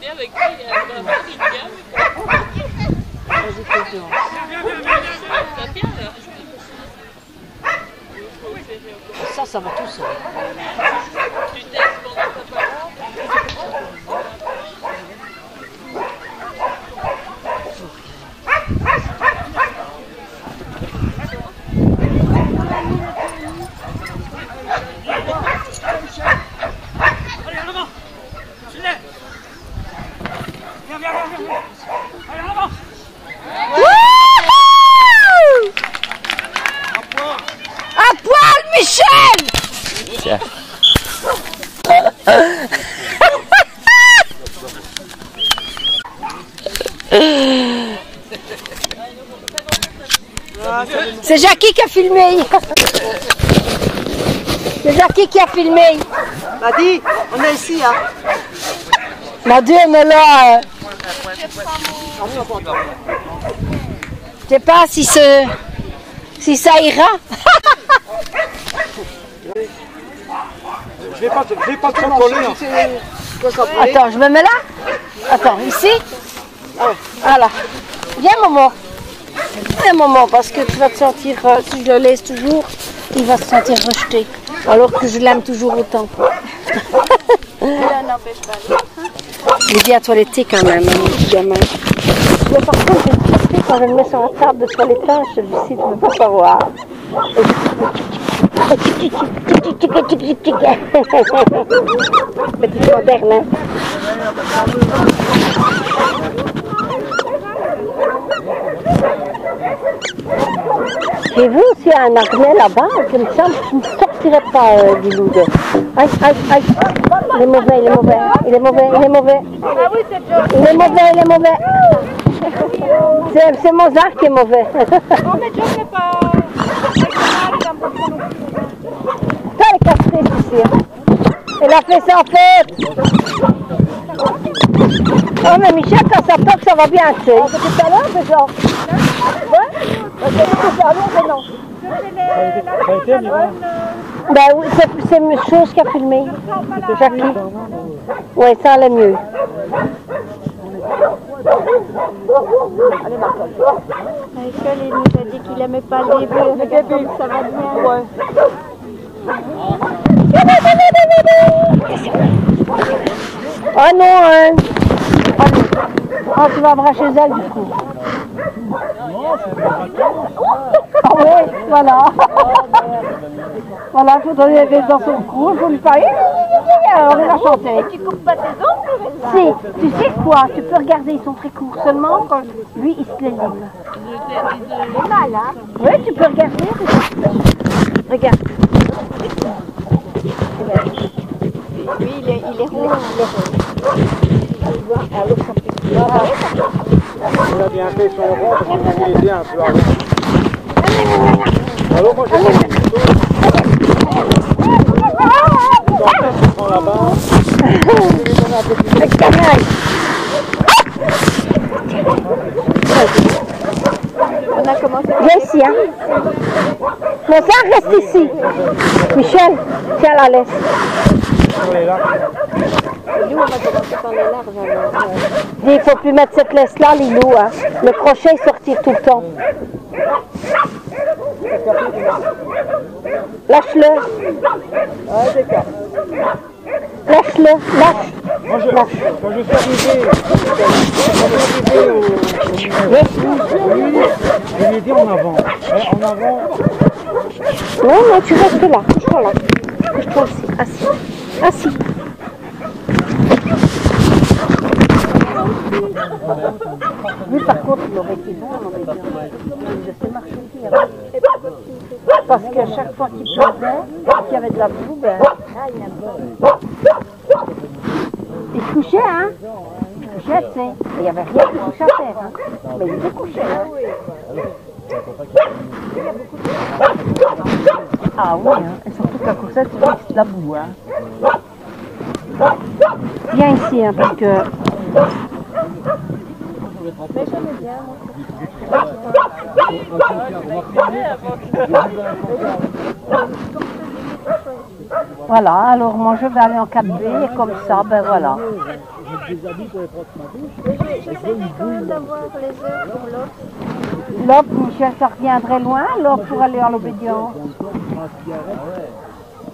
Et avec lui, il y a un gamme. Vas-y, fais-le. Ça tient là. Ça va tout seul. Tu testes pendant ta parole. Allez, en avant. Filet. Viens. Allez, en avant. À poil, Michel! Tiens. C'est Jackie qui a filmé. C'est Jackie qui a filmé. Madi, on est ici, hein. Madi, on est là. Je sais pas si ça ira. Je vais pas trop coller. Attends, je me mets là. Attends, ici. Voilà. Viens, maman. Viens, maman, parce que tu vas te sentir, si je le laisse toujours, il va se sentir rejeté. Alors que je l'aime toujours autant. Il vient toiletter quand même, mon petit gamin. Mais par contre, j'ai une surprise quand je le mets sur la table de toilettage, celui-ci, tu ne peux pas savoir. Petite moderne, hein. J'ai vu aussi un harnais là-bas, je me sens que je ne sortirais pas du loup. Aïe. Il est mauvais. Ah oui, c'est John. Il est mauvais. C'est Mozart qui est mauvais. Non, mais John n'est pas... Ça, elle est cassée, ici. Elle a fait ça en fait. Oh, mais Michel, quand ça toque, ça va bien, tu sais. C'est tout à l'heure, c'est ça. Ouais. C'est tout à l'heure, mais non. Ben oui, c'est une chose qui a filmé. Jackie. Oui, ça allait mieux. Michel, il nous a dit qu'il n'aimait pas les bœufs. Regarde comme ça va bien. Ouais. Oh non, hein. Oh, tu vas voir chez elle du coup. Ah oui, voilà. Voilà, il faut donner les dans son cou, il faut lui parler. On va chanter. Tu coupes pas tes ongles? Si, tu sais quoi, tu peux regarder, ils sont très courts seulement quand lui il se les lime. C'est mal, hein? Oui, tu peux regarder. Regarde. Oui, il est rond. On a bien fait son rond parce qu'on a aidé un peu avant. Alors moi j'ai pas du tout. Dans là-bas. Avec ta main. On a commencé par... Viens ici, hein. Mais ça reste ici. Michel, tiens la laisse. Nous, on va commencer par les larges alors. Il ne faut plus mettre cette laisse-là, Lilou. Hein. Le crochet il sortit tout le temps. Lâche-le. Lâche-le. Lâche. Moi, quand je suis arrivé je l'ai dit en avant. En avant. Non, tu restes là. Couche-toi là. Couche-toi assis. Assis. Lui, par contre, il aurait été bon, on aurait bien. Je sais marcher pire. Parce qu'à chaque fois qu'il pleuvait, qu'il y avait de la boue, ben, il se couchait, hein. Il se couchait, tu sais. Il n'y avait rien qui touchait à terre, hein. Mais il se couchait, hein. Ah oui, hein. Et surtout qu'à cause de ça, tu vois que c'est de la boue, hein. Viens ici, hein, parce que... Mais j'aimais bien, moi. Voilà, alors moi je vais aller en 4B et comme ça, ben voilà. Je j'essaierai quand même d'avoir les heures pour l'autre. L'op, Michel, ça reviendrait loin, l'op pour aller en l'obédience.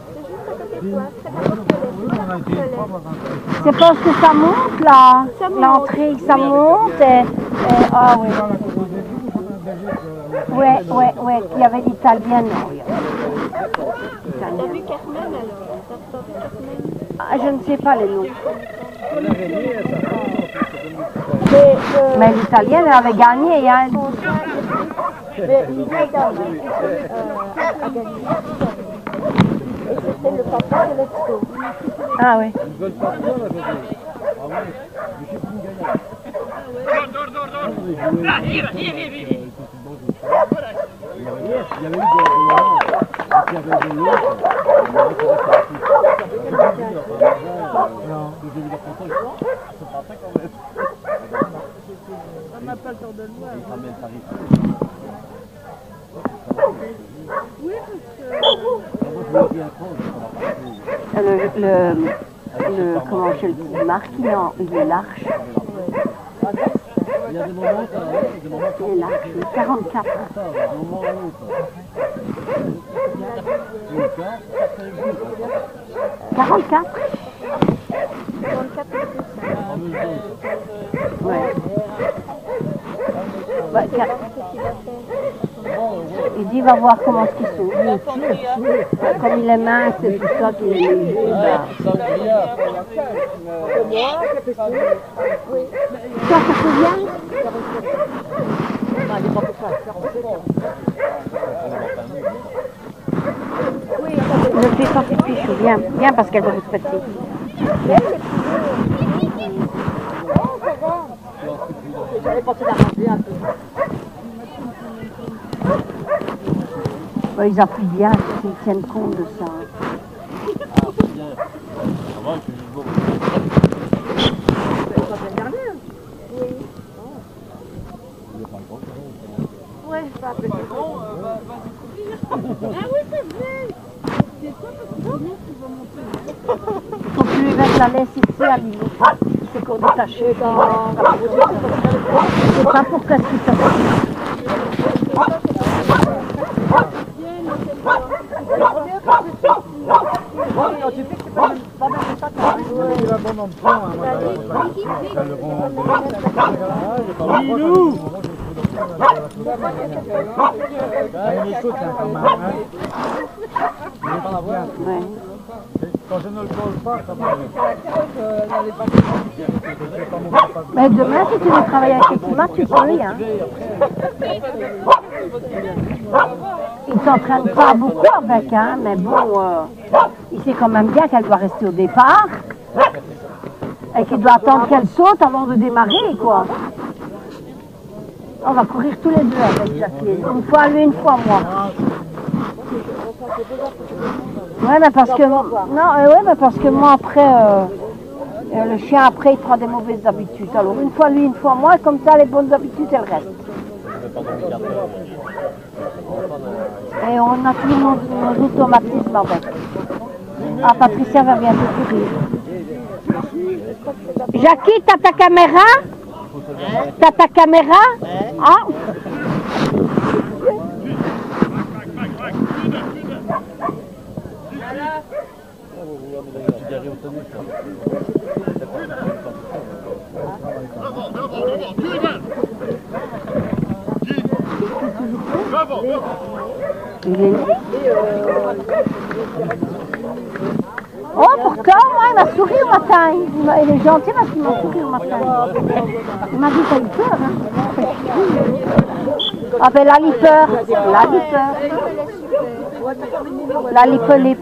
C'est juste à côté de toi, C'est parce que ça monte là, l'entrée, ça monte et ah oui. Ouais, il y avait l'italienne. T'as vu Carmen alors? T'as pas vu Carmen? Ah, je ne sais pas les noms. Mais l'italienne, elle avait gagné, hein. Mais une vieille dame a gagné. Et c'était le papa de l'expo. Ah oui. Comment je le dis, Marc, il est large. Il y a des moments, Il est large, 44. 44. Ouais. Ouais, il dit, va voir comment est-ce qu'il s'ouvre. Comme il est mince et tout ça, qu'il est léger. Ça fait bien? Ne fais pas pipi, je viens. Viens parce qu'elle va vous péter. J'allais penser d'arranger un peu. Ils appuient bien, ils tiennent compte de ça. Ouais, je vais appeler. Ah oui, c'est vrai. Faut que tu lui mettes la laisse ici à Lilo. C'est qu'on détache. Je sais pas pourquoi tu fais ça. Quand je ne le colle pas, ça va. Mais demain, si tu veux travailler avec Fatima, tu peux, hein. Il s'entraîne pas beaucoup avec, hein, mais bon, il sait quand même bien qu'elle doit rester au départ et qu'il doit attendre qu'elle saute avant de démarrer, quoi. On va courir tous les deux avec Jacqueline. Une fois lui, une fois moi. Ouais, mais parce que mais parce que moi après, le chien après il prend des mauvaises habitudes. Alors une fois lui, une fois moi, et comme ça les bonnes habitudes elles restent. Et on a tous nos automatismes avec. Ah, Patricia va bientôt courir. Jackie, t'as ta caméra? T'as ta caméra? Ah. Oh, pourtant, moi, il m'a souri au matin. Il est gentil parce qu'il m'a souri au matin. Il m'a dit, t'as eu peur, hein? Ah ben, la lipeur. La lipelip.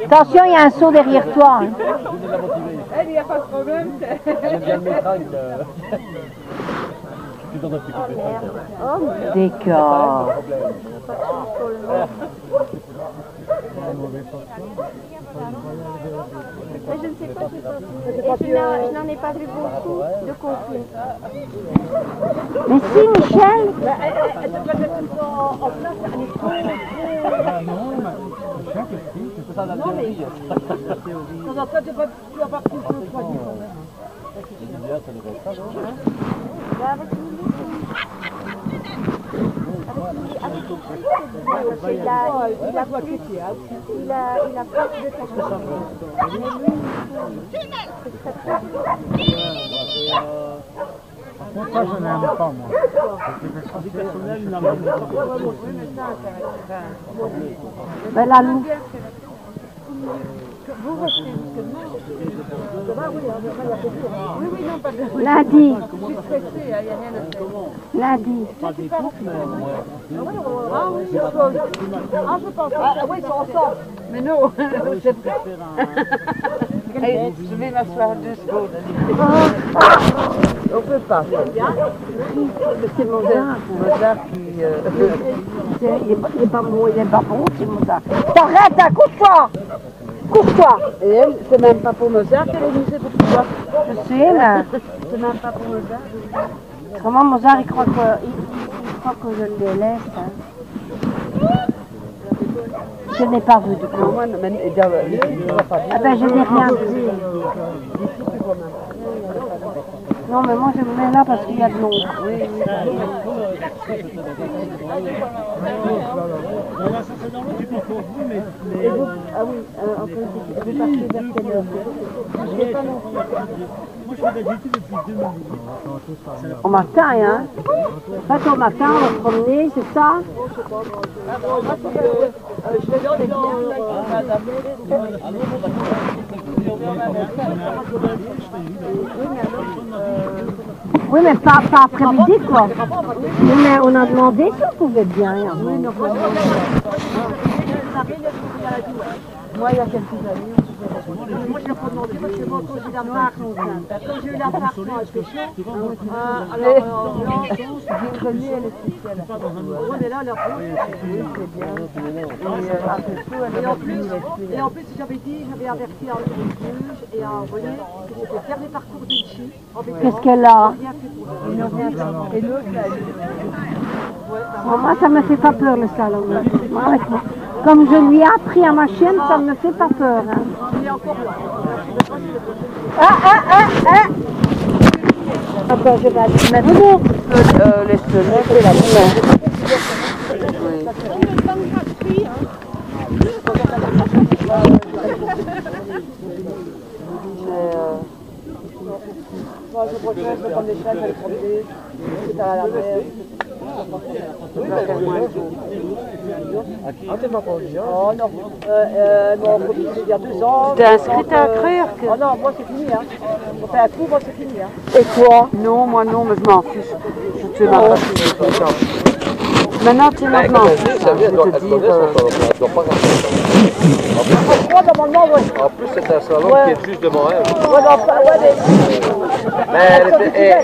Attention, il y a un saut derrière toi. Hein. Il n'y a pas de problème. D'accord. Mais je ne sais pas si c'est et je n'en ai pas vu beaucoup de conflits. Mais si, Michel. Elle doit être tout le temps en place, elle est trop... Non, mais... De temps en temps, tu vas pas plus de 3 jours quand même. Il a plus de Ça, je n'aime pas, moi. Ben, la loupe. Lundi. Lundi. Ah oui, ils sont ensemble. Mais non, c'est Allez, je vais m'asseoir 2 secondes. On peut pas. C'est Mozart. Mozart qui... Il est pas bon, c'est Mozart. T'arrêtes, hein, couche-toi. Couche-toi. Et elle, c'est même pas pour Mozart qu'elle est venue, c'est pour toi. Je sais, mais... C'est même pas pour Mozart. Comment Mozart, il croit que je le délaisse. Hein. Je n'ai pas vu de quoi. Moi, mais Ah ben, je n'ai rien vu. Non, mais moi, je me mets là parce qu'il y a de l'ombre. Ah oui, on peut partir vers quelle heure? Je sais pas non plus. Moi, je fais de l'agilité depuis 2 minutes. Au matin, hein. En fait, au matin, on va se promener, c'est ça? Je vais dans les Oui, mais pas après-midi, quoi. Oui, mais on a demandé si on pouvait bien. Hein. Oui, non, moi, il y a quelques années, moi, je l'ai pas demandé parce que moi, quand j'ai la marque, quand j'ai eu la marque, moi, je fais chaud. Alors, j'ai remis, elle est spéciale. Oui, mais là, leur oui, c'est bien. Et en plus, j'avais dit, j'avais averti un juge et un voyez que c'était faire des parcours d'Ichi. Qu'est-ce qu'elle a? Et l'autre, là, Bon, moi, ça me fait pas peur, le slalom. Moi, comme je lui ai appris à ma chienne, ça me fait pas peur. Hein. Attends, je vais aller mettre les sonnets, la moi, je préfère prendre des chèvres, les promener, c'est à la mer. Ah, t'es pas conduit, hein? Oh non, mon copine, c'est il y a 2 ans. T'es inscrite à Crure? Oh non, moi c'est fini, hein. On fait un coup, moi c'est fini, hein. Et toi? Non, moi non, mais je m'en fiche. Je te m'en fiche. Maintenant, tu m'en fiches. Je vais te dire... En plus, c'est un salon qui est juste devant elle. Mais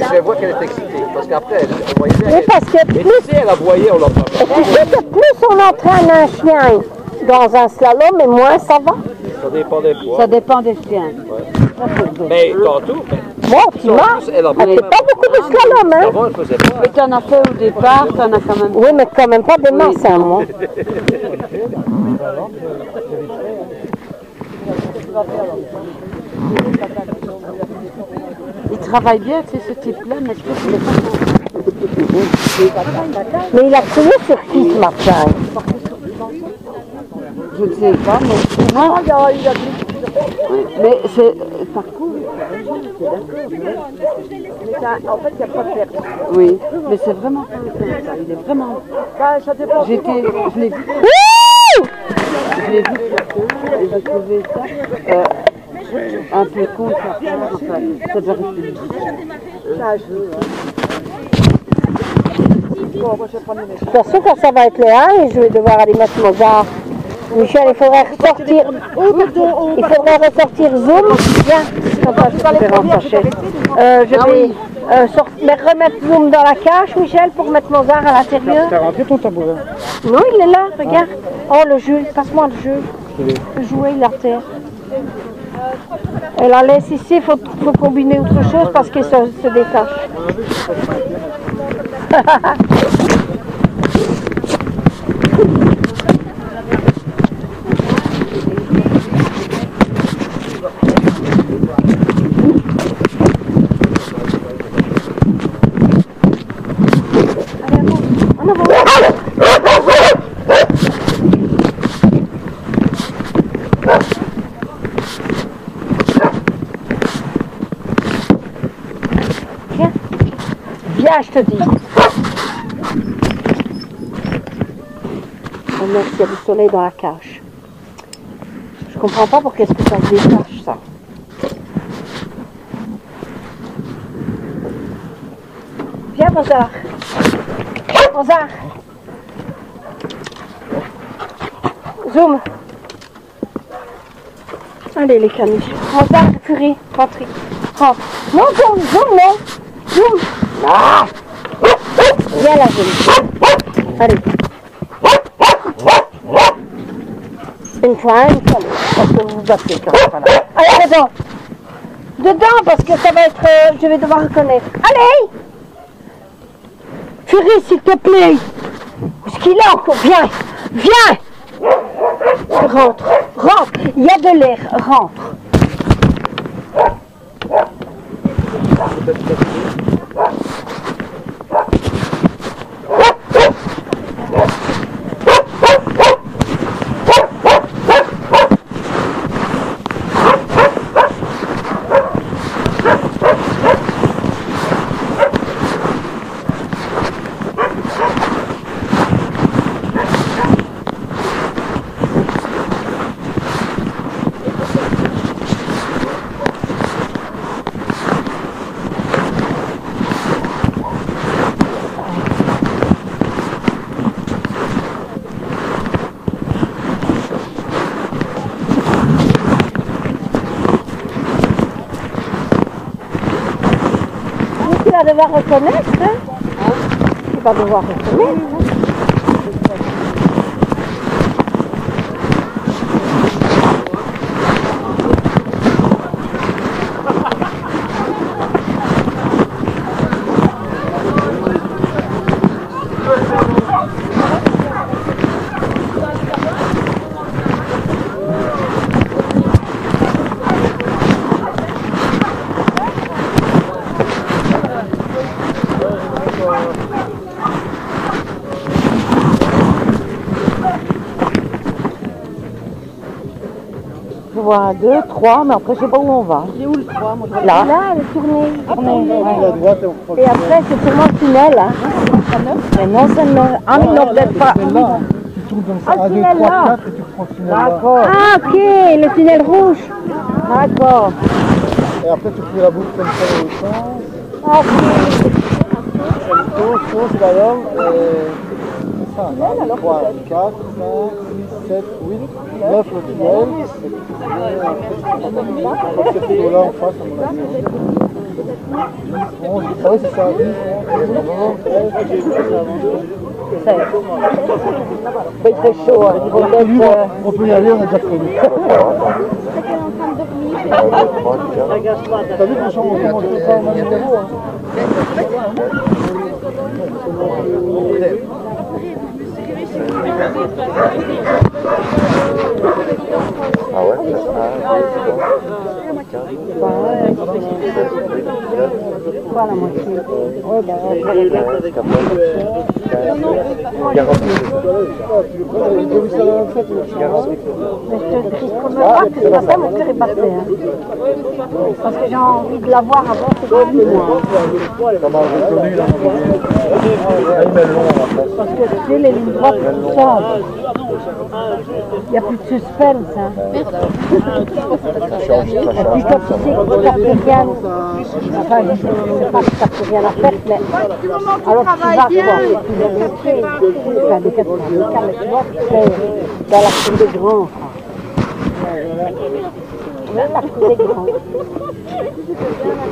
je vois qu'elle est excitée, parce qu'après, elle voyait bien. Oui, parce que Mais si elle la voyait, on l'entend pas. tu sais que plus on entraîne un chien dans un slalom, et moins ça va. Ça dépend des fois. Ça dépend des chiens. Mais tantôt, Bon, tu vois, elle fait pas beaucoup de slalom, hein. avant, elle faisait pas. Mais tu en as fait au départ, tu en as quand même... Oui, mais quand même pas des masses, hein, moi. Il travaille bien, tu sais, ce type-là, mais je trouve qu'il est pas... Mais il a crié sur qui ce matin? Je ne sais pas, mais moi, mais c'est parcours, c'est d'accord. En fait, il n'y a pas de perte. Oui, mais c'est vraiment pas le temps, ça. Il est vraiment... ça dépend. Je l'ai vu. Je l'ai vu et j'ai trouvé ça un peu con, ça. Enfin, ça doit rester. Ça joue, Bon, moi, je vais prendre les De toute façon, quand ça va être le 1, je vais devoir aller mettre Mozart. Michel, il faudrait ressortir. Il faudrait ressortir Zoom. Viens, je vais rentrer. Je vais remettre Zoom dans la cage, Michel, pour mettre Mozart à l'intérieur. T'as rentré ton tabouret? Non, il est là, regarde. Oh, le jeu, passe-moi le jeu. Jouer la terre. Et la laisse ici, il faut combiner autre chose parce qu'elle se détache. Viens, je te dis. Oh merde, il y a du soleil dans la cage. Je comprends pas pourquoi est-ce que ça se détache, ça. Viens, Mozart. Mozart. Zoom. Allez, les caniches. Mozart, furie, rentrez. Rentre. Non, zoom, zoom, non. Zoom. Ah. Viens là, zoom. Allez. Une fois, parce que vous vous battez quand même. Voilà. Allez, dedans. Dedans, parce que ça va être... je vais devoir reconnaître. Allez. Furie, s'il te plaît. Est-ce qu'il est encore? Viens. Viens. Rentre. Rentre. Il y a de l'air. Rentre. Tu vas devoir reconnaître, hein? Tu vas devoir reconnaître. Je vois 1, 2, 3, mais après je sais pas où on va. Il est où le 3? Moi, Là. Là, elle est tournée. Ouais. Et après, c'est sûrement le tunnel. Hein. Mais non, c'est non. Ah, mais non, peut-être pas. Tu tournes comme ça, Ah, 1, 2, tunnel 3, là. 4 et tu reprends le tunnel là. D'accord. Ah, ok, le tunnel rouge. D'accord. Et après tu fais la boucle comme ça dans l'autre sens. Ah, ok. Sauce, slalom, c'est ça. 3, 4, 5, 6, 7, 8, 9 le tunnel. Après ce tuyau-là en face, à mon avis. 11, ah oui, c'est ça. 10, 11, 13, 14, Il fait chaud. Hein. on peut y aller, on a déjà prévu. T'as vu qu'on change, on commence tout ça au même niveau, hein. Ah ouais? Voilà, moi aussi. Oui, ben, mais je te crie comme un rat que ce matin, mon cœur est battu. Hein. Parce que j'ai envie de la voir avant, c'est pas lui, moi. Parce que tu sais, les lignes droites, tout ça, il n'y a plus de suspense. Hein. Et puis quand tu sais que tu n'as plus rien, enfin, c'est pas que tu n'as plus rien à faire, mais alors tu vas quoi, c'est plus développé, enfin, des 4 mais tu vois, c'est dans la cour des grands. Oui, la cour des grands.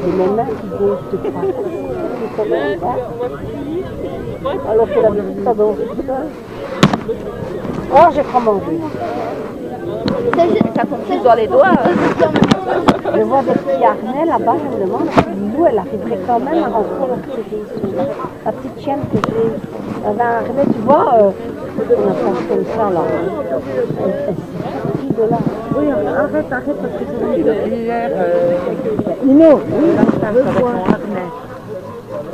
C'est mes mains qui bougent, tu crois. Alors que la musique, ça danse. Oh, j'ai pas mangé. Ça tombe juste dans les doigts. Je vois des petits harnais là-bas, je me demande si Lilou, elle arriverait quand même à rentrer leur petite la petite chienne que j'ai. Elle a un harnais, tu vois, on a pas comme ça là. Elle s'est de là. Oui, arrête, parce que c'est hier, Nino, avec son harnais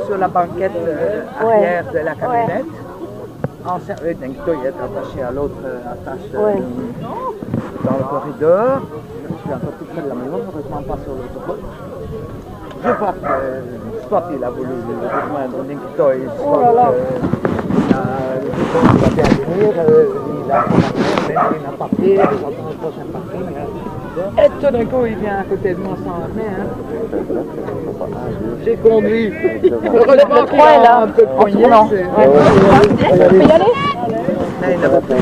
sur la banquette arrière de la camionnette. Ik denk dat je het attaché à l'autre attache dans le corridor. Je suis encore tout près de la maison, heureusement pas sur l'autre côté. Je crois que soit il a voulu le rejoindre Ninktoy, soit il va bien venir, il a pas pris, il attend le prochain parking. Et tout d'un coup il vient à côté de moi sans harnais. J'ai conduit. Heureusement qu'il a un peu poigné. On peut y aller? Mais il n'avait pas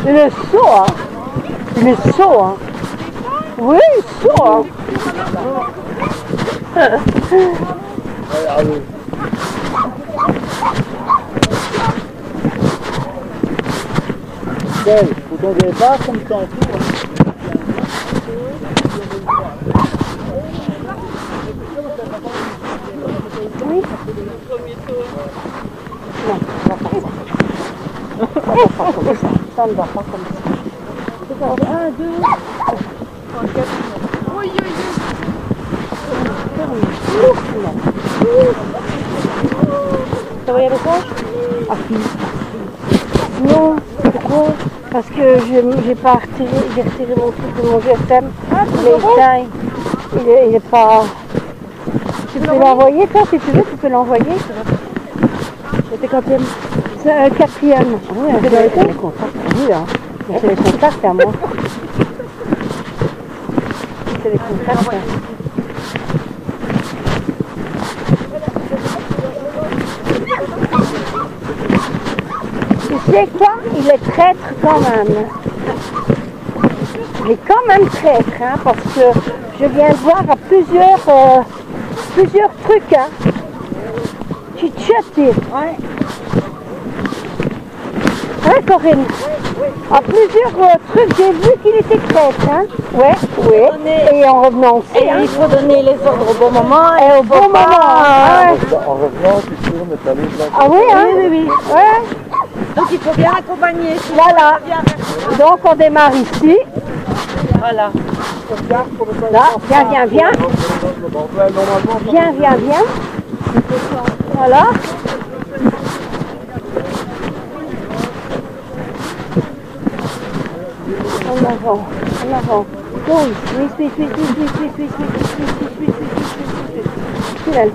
il est chaud, hein. Il est chaud, hein. Oui, il est chaud, hein. Faut qu'on dépasse comme ça en tout. Oui. Non, ça ne va pas comme ça. 1, 2, 3, 4. Oui, oui, oui. Ça va y aller quoi? Ah si. Non, pourquoi? Parce que j'ai pas retiré, j'ai retiré mon truc de mon GSM. Il est éteint. Il est pas. Tu peux l'envoyer toi si tu veux, tu peux l'envoyer. C'était quatrième. C'est quatrième. Oui, c'est les contacts. Oui, hein. C'est les contacts à moi. C'est les contacts. Tu sais quoi? Il est traître quand même. Il est quand même traître, hein, parce que je viens de voir à plusieurs trucs, hein. Tu te jettes. Ouais. Hein, Corinne? À plusieurs trucs, j'ai vu qu'il était traître, hein. Ouais, oui. Et en revenant aussi. Et il faut donner les ordres au bon moment. Et au bon moment. Ouais. En revenant, tu tournes et t'allumes là. Ah oui, hein? Oui. Ouais. Donc il faut bien accompagner. Voilà. Donc on démarre ici. Voilà. Là, viens. Viens. Voilà. En avant. Oui. Tunnel.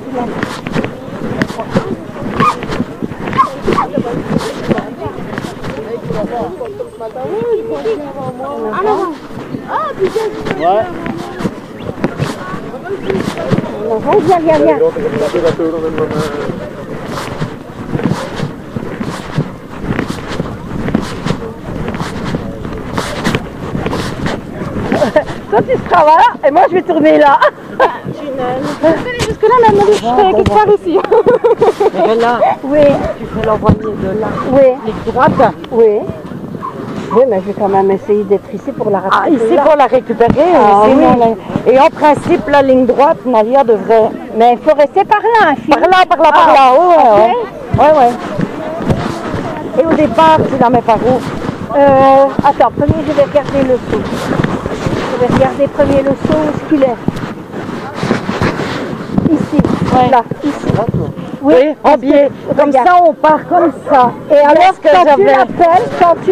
En avant. Ah, putain. Ouais. En avant, viens. Toi tu seras là et moi je vais tourner là. Jusque là, même je serai quelque part ici. Mais là, Oui. tu peux l'envoyer de là. Oui. Ligne droite. Oui. Oui, mais je vais quand même essayer d'être ici pour la Ah, récupérer. ici pour la récupérer. Ah, ici, oui. non, et en principe, la ligne droite, Nadia devrait... Mais il faut rester par là, fille. Par là, par là, par là. Oui, ok. ouais. Et au départ, tu la mets par où? Attends, premier, je vais regarder le saut. Je vais regarder premier le saut, où est-ce qu'il est. Ici, là, ici. Oui, en biais. Comme regarde. ça, on part comme ça. Et alors, que quand tu j'avais- l'appelles, quand tu...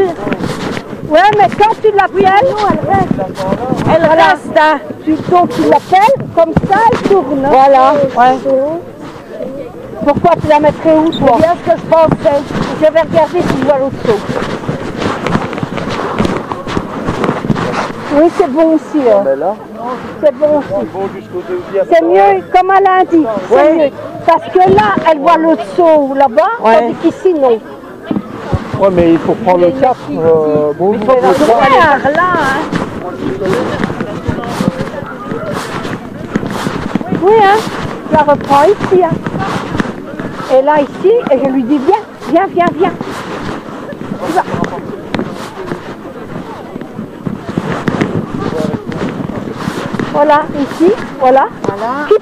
Ouais, mais quand tu l'appelles, Elle reste, hein. donc tu l'appelles, comme ça, elle tourne. hein. Voilà, ouais. Pourquoi tu la mettrais où, toi? C'est bien ce que je pensais. Je vais regarder si je vois l'autre saut. Oui, c'est bon aussi. hein. Mais là, C'est bon aussi. ils vont jusqu'au deuxième. C'est mieux, comme elle a dit. C'est mieux. Parce que là, elle voit l'autre saut là-bas, tandis qu'ici, non. Ouais, mais il faut prendre le cap. Bonjour, Ouais, là, hein. Oui, hein. Je la reprends ici, hein. Et là, ici, et je lui dis, viens. Tu vas. Voilà, ici, voilà. Tip.